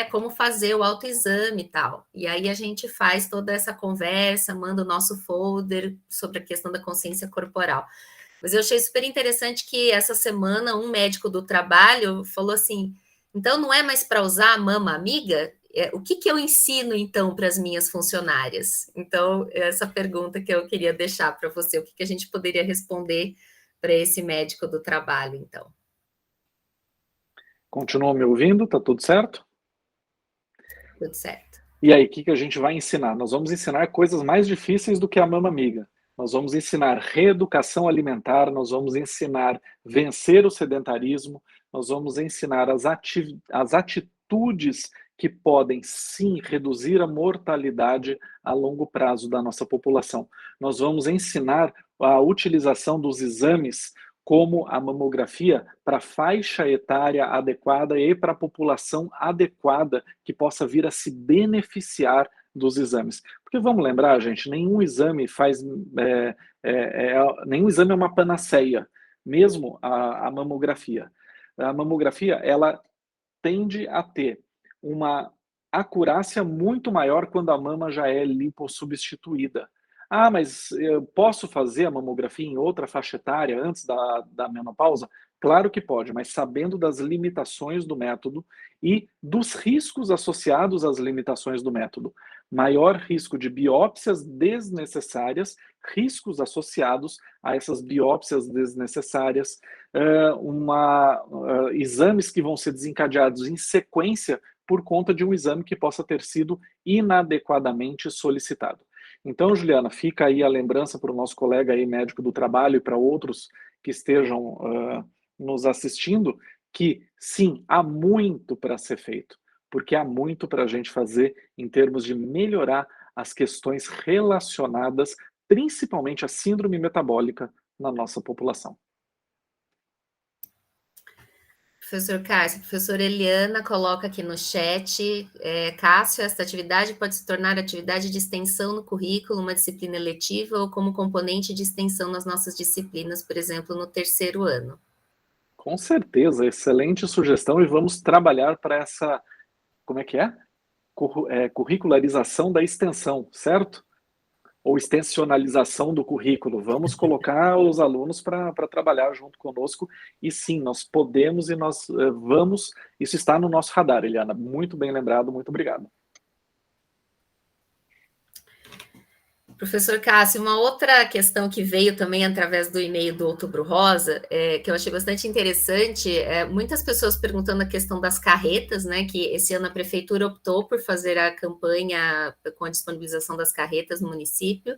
como fazer o autoexame e tal. E aí a gente faz toda essa conversa, manda o nosso folder sobre a questão da consciência corporal. Mas eu achei super interessante que essa semana um médico do trabalho falou assim: então, não é mais para usar a mama amiga? O que eu ensino, então, para as minhas funcionárias? Então, essa pergunta que eu queria deixar para você, o que a gente poderia responder para esse médico do trabalho, então?
Continua me ouvindo? Tá tudo certo?
Tudo certo.
E aí, o que a gente vai ensinar? Nós vamos ensinar coisas mais difíceis do que a mama amiga. Nós vamos ensinar reeducação alimentar, nós vamos ensinar vencer o sedentarismo, nós vamos ensinar as atitudes que podem, sim, reduzir a mortalidade a longo prazo da nossa população. Nós vamos ensinar a utilização dos exames como a mamografia para a faixa etária adequada e para a população adequada que possa vir a se beneficiar dos exames. Porque vamos lembrar, gente, nenhum exame nenhum exame é uma panaceia, mesmo a mamografia. A mamografia, ela tende a ter uma acurácia muito maior quando a mama já é lipossubstituída. Ah, mas eu posso fazer a mamografia em outra faixa etária antes da menopausa? Claro que pode, mas sabendo das limitações do método e dos riscos associados às limitações do método. Maior risco de biópsias desnecessárias, riscos associados a essas biópsias desnecessárias, exames que vão ser desencadeados em sequência por conta de um exame que possa ter sido inadequadamente solicitado. Então, Juliana, fica aí a lembrança para o nosso colega aí, médico do trabalho, e para outros que estejam nos assistindo, que sim, há muito para ser feito, porque há muito para a gente fazer em termos de melhorar as questões relacionadas, principalmente à síndrome metabólica na nossa população.
Professor Cássio, a professora Eliana coloca aqui no chat: Cássio, esta atividade pode se tornar atividade de extensão no currículo, uma disciplina eletiva ou como componente de extensão nas nossas disciplinas, por exemplo, no 3º ano?
Com certeza, excelente sugestão, e vamos trabalhar para essa, como é que é? Curricularização da extensão, certo? ou extensionalização do currículo. Vamos colocar os alunos para trabalhar junto conosco, e sim, nós podemos e nós vamos, isso está no nosso radar, Eliana. Muito bem lembrado, muito obrigado.
Professor Cássio, uma outra questão que veio também através do e-mail do Outubro Rosa, que eu achei bastante interessante, muitas pessoas perguntando a questão das carretas, né, que esse ano a prefeitura optou por fazer a campanha com a disponibilização das carretas no município,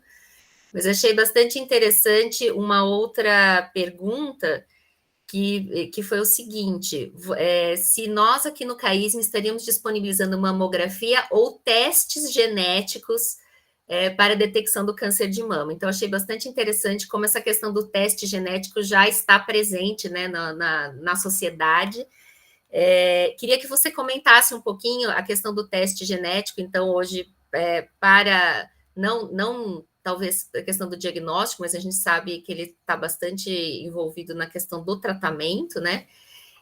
mas achei bastante interessante uma outra pergunta, que foi o seguinte, se nós aqui no CAISM estaríamos disponibilizando mamografia ou testes genéticos para a detecção do câncer de mama. Então, achei bastante interessante como essa questão do teste genético já está presente, né, na sociedade. Queria que você comentasse um pouquinho a questão do teste genético, então, hoje, para não talvez a questão do diagnóstico, mas a gente sabe que ele está bastante envolvido na questão do tratamento, né?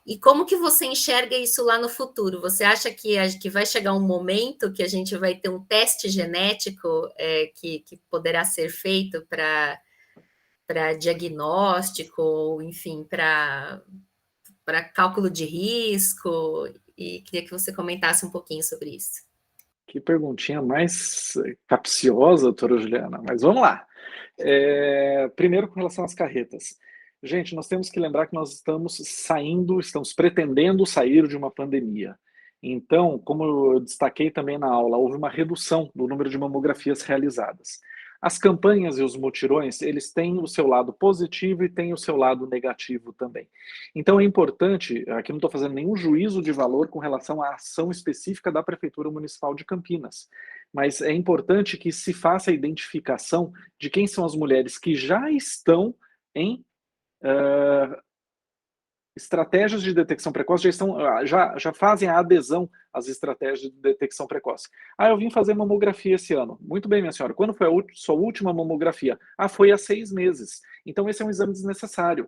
E como que você enxerga isso lá no futuro? Você acha que vai chegar um momento que a gente vai ter um teste genético que poderá ser feito para diagnóstico, enfim, para cálculo de risco? E queria que você comentasse um pouquinho sobre isso.
Que perguntinha mais capciosa, doutora Juliana, mas vamos lá. Primeiro, com relação às carretas. Gente, nós temos que lembrar que nós estamos pretendendo sair de uma pandemia. Então, como eu destaquei também na aula, houve uma redução do número de mamografias realizadas. As campanhas e os mutirões, eles têm o seu lado positivo e têm o seu lado negativo também. Então é importante, aqui não estou fazendo nenhum juízo de valor com relação à ação específica da Prefeitura Municipal de Campinas, mas é importante que se faça a identificação de quem são as mulheres que já estão em estratégias de detecção precoce, já fazem a adesão às estratégias de detecção precoce. Eu vim fazer mamografia esse ano. Muito bem, minha senhora. Quando foi a sua última mamografia? Foi há 6 meses. Então esse é um exame desnecessário.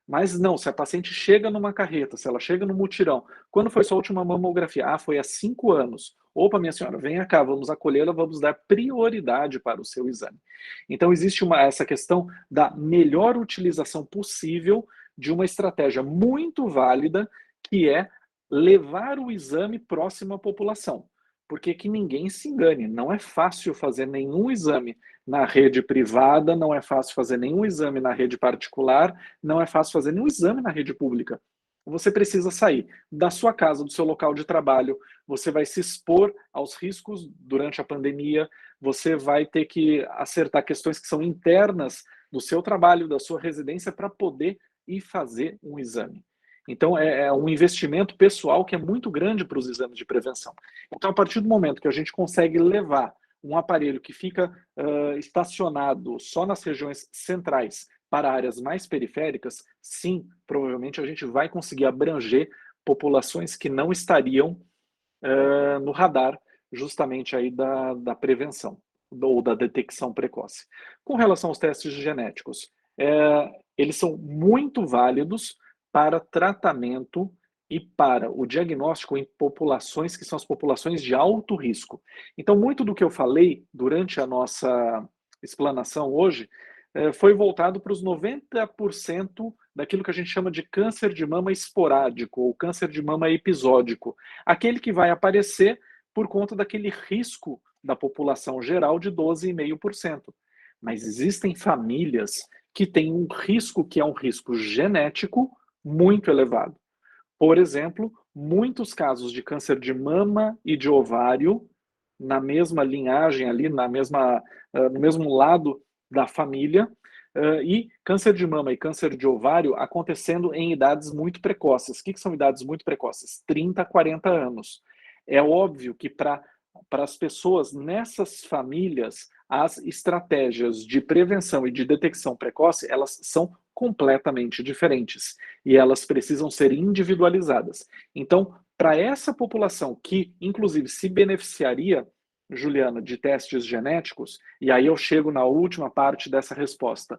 Mas não, se a paciente chega numa carreta, se ela chega no mutirão, quando foi sua última mamografia? Foi há 5 anos. Opa, minha senhora, venha cá, vamos acolhê-la, vamos dar prioridade para o seu exame. Então existe essa questão da melhor utilização possível de uma estratégia muito válida, que é levar o exame próximo à população. Porque que ninguém se engane, não é fácil fazer nenhum exame na rede privada, não é fácil fazer nenhum exame na rede particular, não é fácil fazer nenhum exame na rede pública. Você precisa sair da sua casa, do seu local de trabalho, você vai se expor aos riscos durante a pandemia, você vai ter que acertar questões que são internas do seu trabalho, da sua residência, para poder ir fazer um exame. Então, é um investimento pessoal que é muito grande para os exames de prevenção. Então, a partir do momento que a gente consegue levar um aparelho que fica estacionado só nas regiões centrais para áreas mais periféricas, sim, provavelmente a gente vai conseguir abranger populações que não estariam no radar justamente aí da prevenção ou da detecção precoce. Com relação aos testes genéticos, eles são muito válidos para tratamento e para o diagnóstico em populações que são as populações de alto risco. Então, muito do que eu falei durante a nossa explanação hoje foi voltado para os 90% daquilo que a gente chama de câncer de mama esporádico ou câncer de mama episódico. Aquele que vai aparecer por conta daquele risco da população geral de 12,5%. Mas existem famílias que têm um risco que é um risco genético muito elevado. Por exemplo, muitos casos de câncer de mama e de ovário, na mesma linhagem ali, no mesmo lado da família, e câncer de mama e câncer de ovário acontecendo em idades muito precoces. O que são idades muito precoces? 30, 40 anos. É óbvio que para as pessoas nessas famílias, as estratégias de prevenção e de detecção precoce, elas são completamente diferentes e elas precisam ser individualizadas. Então, para essa população que, inclusive, se beneficiaria, Juliana, de testes genéticos, e aí eu chego na última parte dessa resposta.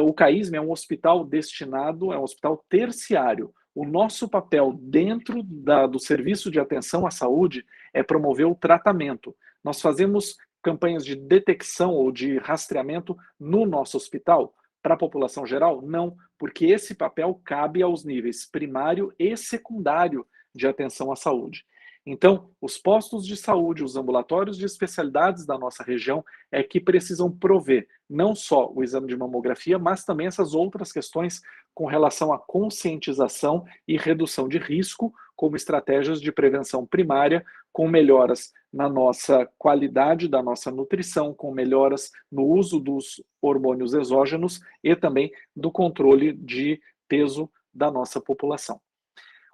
O CAISM é um hospital é um hospital terciário. O nosso papel dentro do serviço de atenção à saúde é promover o tratamento. Nós fazemos campanhas de detecção ou de rastreamento no nosso hospital? Para a população geral? Não, porque esse papel cabe aos níveis primário e secundário de atenção à saúde. Então, os postos de saúde, os ambulatórios de especialidades da nossa região é que precisam prover não só o exame de mamografia, mas também essas outras questões com relação à conscientização e redução de risco, como estratégias de prevenção primária, com melhoras na nossa qualidade da nossa nutrição, com melhoras no uso dos hormônios exógenos e também do controle de peso da nossa população.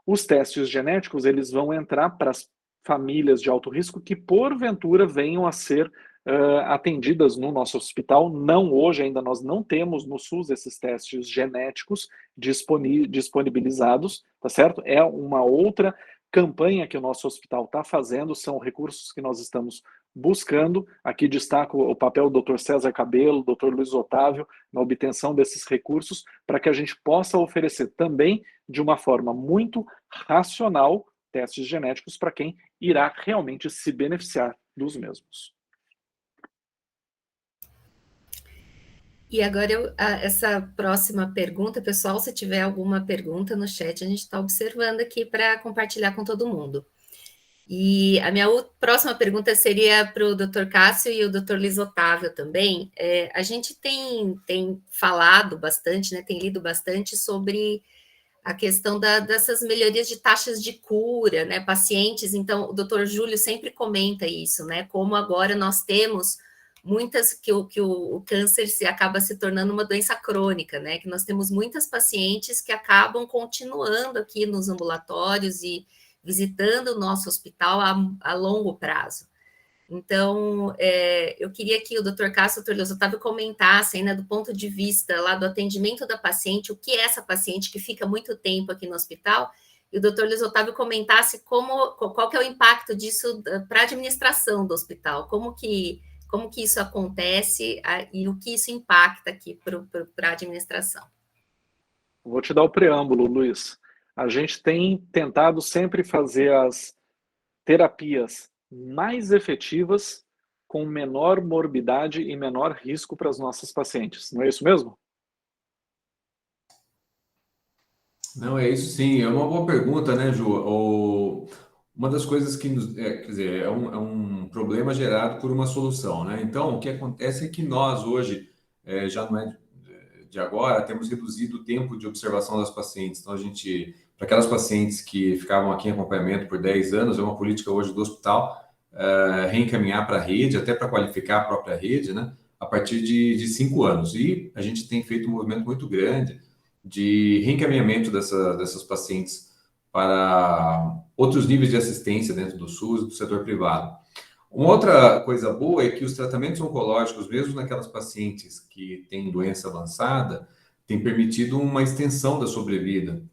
Os testes genéticos, eles vão entrar para as famílias de alto risco que, porventura, venham a ser atendidas no nosso hospital. Não, hoje ainda nós não temos no SUS esses testes genéticos disponibilizados, tá certo? É uma outra campanha que o nosso hospital está fazendo, são recursos que nós estamos buscando. Aqui destaco o papel do Dr. César Cabelo, Dr. Luiz Otávio, na obtenção desses recursos, para que a gente possa oferecer também, de uma forma muito racional, testes genéticos para quem irá realmente se beneficiar dos mesmos.
E agora, essa próxima pergunta, pessoal, se tiver alguma pergunta no chat, a gente está observando aqui para compartilhar com todo mundo. E a minha próxima pergunta seria para o Dr. Cássio e o Dr. Luiz Otávio também. A gente tem falado bastante, né, tem lido bastante sobre a questão dessas melhorias de taxas de cura, né, pacientes. Então, o Dr. Júlio sempre comenta isso, né, como agora nós temos muitas, que o câncer acaba se tornando uma doença crônica, né, que nós temos muitas pacientes que acabam continuando aqui nos ambulatórios e visitando o nosso hospital a longo prazo. Então, eu queria que o Dr. Cássio e o Dr. Luiz Otávio comentassem, né, do ponto de vista lá do atendimento da paciente, o que é essa paciente que fica muito tempo aqui no hospital, e o Dr. Luiz Otávio comentasse qual que é o impacto disso para a administração do hospital, como que isso acontece e o que isso impacta aqui para a administração.
Vou te dar o preâmbulo, Luiz. A gente tem tentado sempre fazer as terapias mais efetivas com menor morbidade e menor risco para as nossas pacientes. Não é isso mesmo?
Não, é isso sim. É uma boa pergunta, né, Ju? Uma das coisas que quer dizer, é um problema gerado por uma solução, né? Então, o que acontece é que nós hoje, já não é de agora, temos reduzido o tempo de observação das pacientes. Então, para aquelas pacientes que ficavam aqui em acompanhamento por 10 anos, é uma política hoje do hospital reencaminhar para a rede, até para qualificar a própria rede, né? A partir de 5 anos. E a gente tem feito um movimento muito grande de reencaminhamento dessas pacientes para outros níveis de assistência dentro do SUS e do setor privado. Uma outra coisa boa é que os tratamentos oncológicos, mesmo naquelas pacientes que têm doença avançada, têm permitido uma extensão da sobrevida.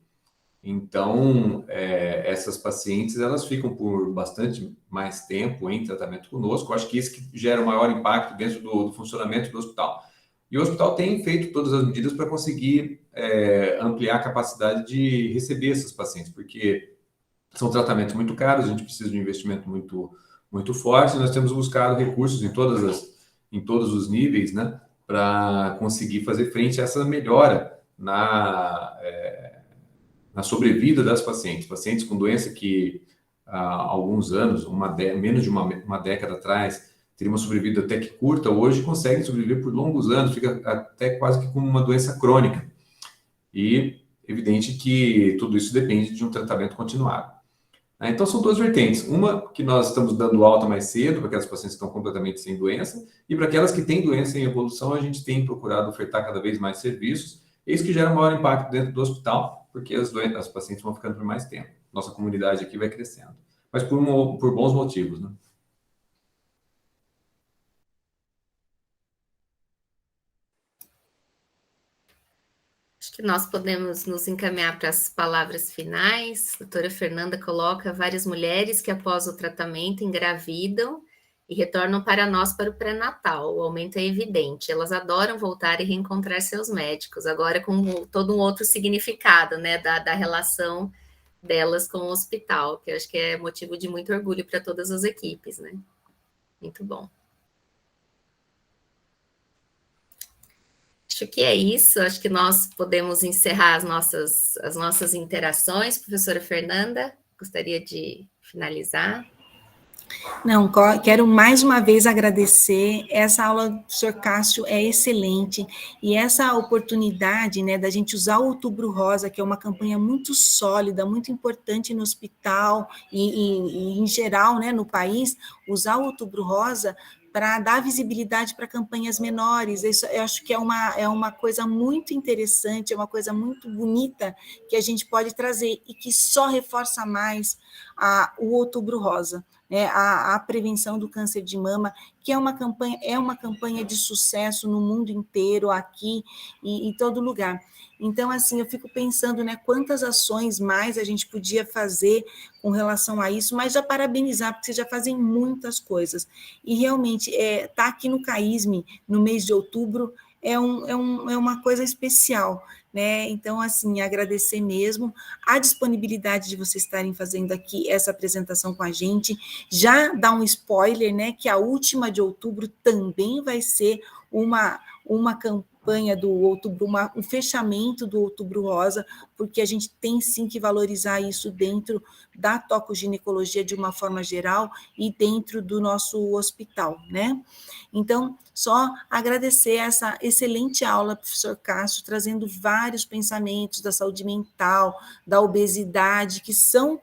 Então, essas pacientes, elas ficam por bastante mais tempo em tratamento conosco. Eu acho que isso que gera o maior impacto dentro do funcionamento do hospital. E o hospital tem feito todas as medidas para conseguir ampliar a capacidade de receber essas pacientes, porque são tratamentos muito caros, a gente precisa de um investimento muito forte, e nós temos buscado recursos em todos os níveis, né, para conseguir fazer frente a essa melhora na sobrevida das pacientes. Pacientes com doença que há alguns anos, menos de uma década atrás, teria uma sobrevida até que curta, hoje conseguem sobreviver por longos anos, fica até quase que como uma doença crônica. E evidente que tudo isso depende de um tratamento continuado. Então, são duas vertentes. Uma que nós estamos dando alta mais cedo para aquelas pacientes que estão completamente sem doença, e para aquelas que têm doença em evolução, a gente tem procurado ofertar cada vez mais serviços. É isso que gera maior impacto dentro do hospital, porque as pacientes vão ficando por mais tempo. Nossa comunidade aqui vai crescendo. Mas por bons motivos, né?
Acho que nós podemos nos encaminhar para as palavras finais. A doutora Fernanda coloca: várias mulheres que após o tratamento engravidam e retornam para nós para o pré-natal. O aumento é evidente. Elas adoram voltar e reencontrar seus médicos, agora com todo um outro significado, né, da relação delas com o hospital, que eu acho que é motivo de muito orgulho para todas as equipes, né? Muito bom. Acho que é isso, acho que nós podemos encerrar as nossas interações. Professora Fernanda, gostaria de finalizar?
Não, quero mais uma vez agradecer, essa aula do Sr. Cássio é excelente, e essa oportunidade, né, da gente usar o Outubro Rosa, que é uma campanha muito sólida, muito importante no hospital e em geral, né, no país, usar o Outubro Rosa para dar visibilidade para campanhas menores. Isso eu acho que é uma coisa muito interessante, é uma coisa muito bonita que a gente pode trazer e que só reforça mais o Outubro Rosa, né, a prevenção do câncer de mama, que é uma campanha de sucesso no mundo inteiro, aqui e em todo lugar. Então, assim, eu fico pensando, né, quantas ações mais a gente podia fazer com relação a isso, mas já parabenizar, porque vocês já fazem muitas coisas. E realmente, tá aqui no CAISM, no mês de outubro, é uma coisa especial, né? Então, assim, agradecer mesmo a disponibilidade de vocês estarem fazendo aqui essa apresentação com a gente. Já dá um spoiler, né, que a última de outubro também vai ser uma campanha do outubro, um fechamento do Outubro Rosa, porque a gente tem sim que valorizar isso dentro da tocoginecologia de uma forma geral e dentro do nosso hospital, né? Então, só agradecer essa excelente aula, professor Cássio, trazendo vários pensamentos da saúde mental, da obesidade, que são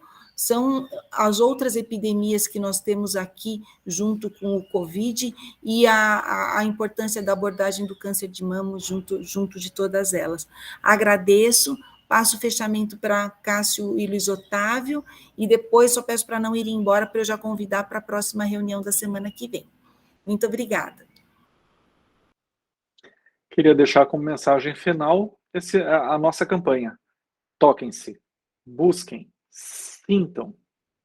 as outras epidemias que nós temos aqui, junto com o Covid, e a importância da abordagem do câncer de mama junto de todas elas. Agradeço, passo o fechamento para Cássio e Luiz Otávio, e depois só peço para não ir embora, para eu já convidar para a próxima reunião da semana que vem. Muito obrigada.
Queria deixar como mensagem final a nossa campanha. Toquem-se, busquem, sintam,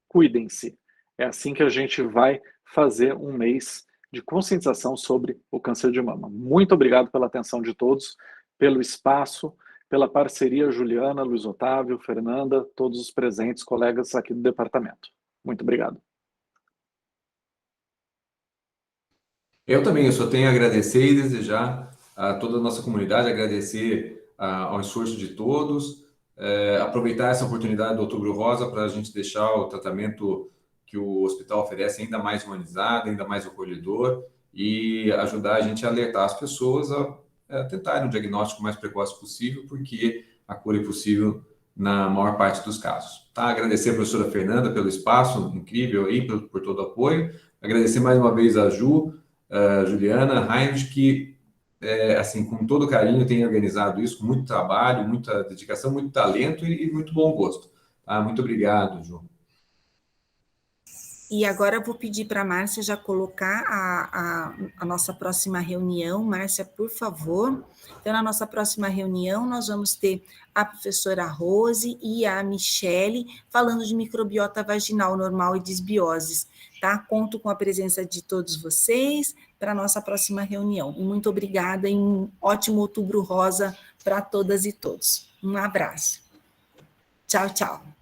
cuidem-se. É assim que a gente vai fazer um mês de conscientização sobre o câncer de mama. Muito obrigado pela atenção de todos, pelo espaço, pela parceria, Juliana, Luiz Otávio, Fernanda, todos os presentes, colegas aqui do departamento. Muito obrigado.
Eu também, eu só tenho a agradecer e desejar a toda a nossa comunidade, agradecer ao esforço de todos, aproveitar essa oportunidade do Outubro Rosa para a gente deixar o tratamento que o hospital oferece ainda mais humanizado, ainda mais acolhedor e ajudar a gente a alertar as pessoas a tentarem um diagnóstico mais precoce possível, porque a cura é possível na maior parte dos casos. Tá? Agradecer a professora Fernanda pelo espaço incrível aí, por todo o apoio. Agradecer mais uma vez a Juliana, Heinrich, que, assim, com todo carinho tem organizado isso, com muito trabalho, muita dedicação, muito talento e muito bom gosto. Tá? Muito obrigado, Ju.
E agora eu vou pedir para a Márcia já colocar a nossa próxima reunião. Márcia, por favor. Então, na nossa próxima reunião, nós vamos ter a professora Rose e a Michele falando de microbiota vaginal normal e disbioses, tá? Conto com a presença de todos vocês para a nossa próxima reunião. Muito obrigada e um ótimo Outubro Rosa para todas e todos. Um abraço. Tchau, tchau.